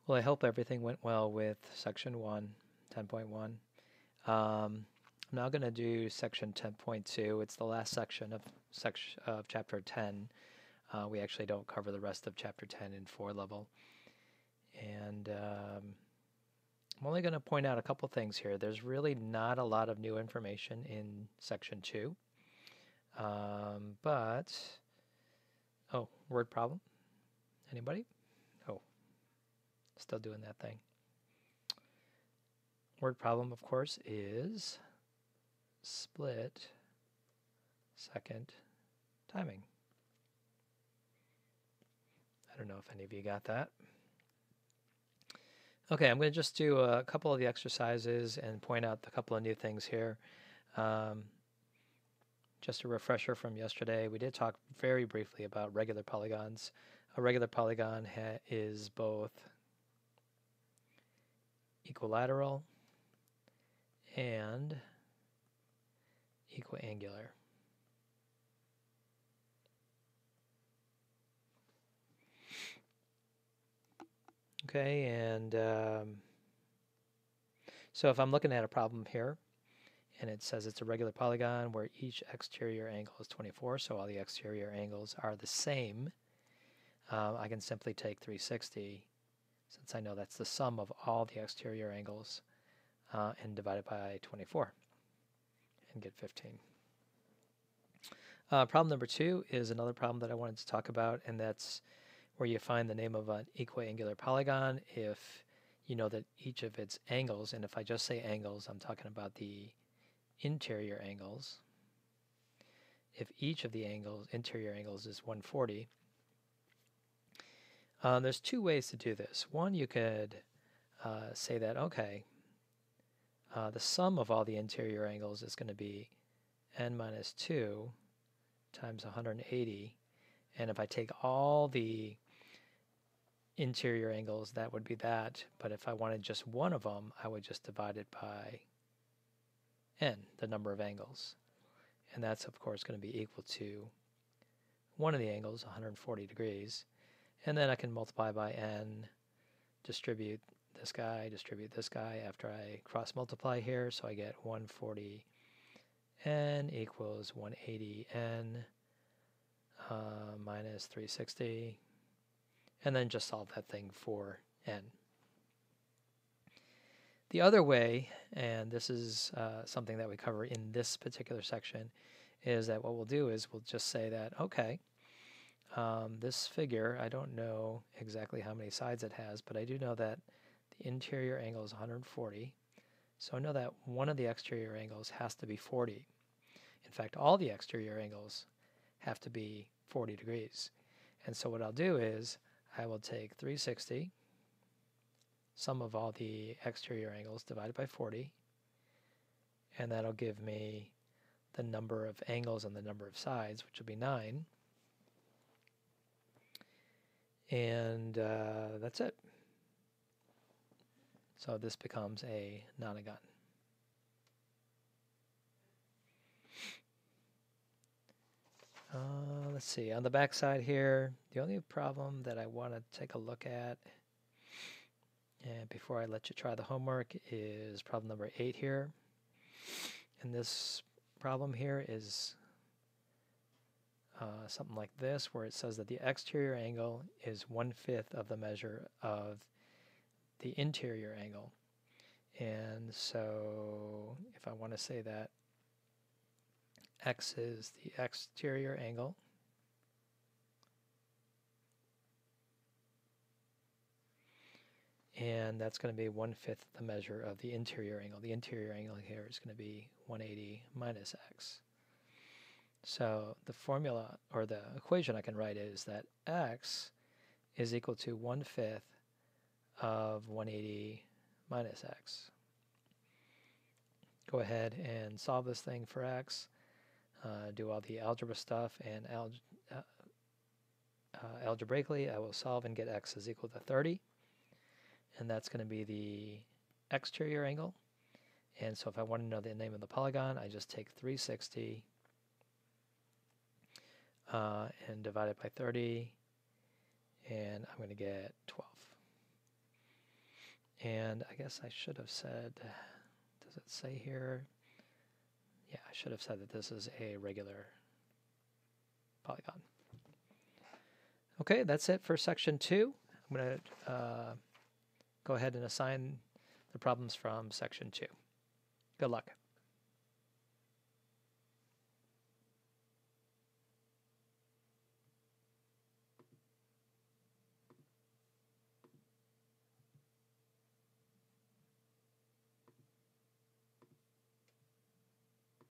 Well, I hope everything went well with section 1, 10.1. I'm now going to do section 10.2. It's the last section of chapter 10. We actually don't cover the rest of chapter 10 in 4 level. And I'm only going to point out a couple things here. There's really not a lot of new information in section 2. Oh, word problem? Anybody? Oh, still doing that thing. Word problem, of course, is split second timing. I don't know if any of you got that. Okay, I'm going to just do a couple of the exercises and point out a couple of new things here. Just a refresher from yesterday, we did talk very briefly about regular polygons. A regular polygon is both equilateral and equiangular. Okay, and so if I'm looking at a problem here, and it says it's a regular polygon where each exterior angle is 24, so all the exterior angles are the same, I can simply take 360, since I know that's the sum of all the exterior angles, and divide it by 24, and get 15. Problem number 2 is another problem that I wanted to talk about, and that's where you find the name of an equiangular polygon if you know that each of its angles, and if I just say angles, I'm talking about the interior angles. If each of the interior angles is 140, there's two ways to do this. One, you could say that, okay, the sum of all the interior angles is going to be n minus 2 times 180, and if I take all the interior angles, that would be that, but if I wanted just one of them, I would just divide it by n, the number of angles. And that's, of course, going to be equal to one of the angles, 140 degrees. And then I can multiply by n, distribute this guy after I cross multiply here. So I get 140 n equals 180 n minus 360. And then just solve that thing for n. The other way, and this is something that we cover in this particular section, is that what we'll do is we'll just say that, okay, this figure, I don't know exactly how many sides it has, but I do know that the interior angle is 140. So I know that one of the exterior angles has to be 40. In fact, all the exterior angles have to be 40 degrees. And so what I'll do is I will take 360, sum of all the exterior angles divided by 40, and that'll give me the number of angles and the number of sides, which will be 9. And that's it. So this becomes a nonagon. Let's see, on the back side here, the only problem that I want to take a look at, and before I let you try the homework, is problem number 8 here. And this problem here is something like this, where it says that the exterior angle is 1/5 of the measure of the interior angle. And so if I want to say that x is the exterior angle, and that's going to be 1/5 the measure of the interior angle. The interior angle here is going to be 180 minus x. So the formula, or the equation I can write is that x is equal to 1/5 of 180 minus x. Go ahead and solve this thing for x. Do all the algebra stuff, and algebraically I will solve and get x is equal to 30. And that's going to be the exterior angle. And so if I want to know the name of the polygon, I just take 360 and divide it by 30, and I'm going to get 12. And I guess I should have said, does it say here? Yeah, I should have said that this is a regular polygon. Okay, that's it for section 2. I'm going to go ahead and assign the problems from section 2. Good luck.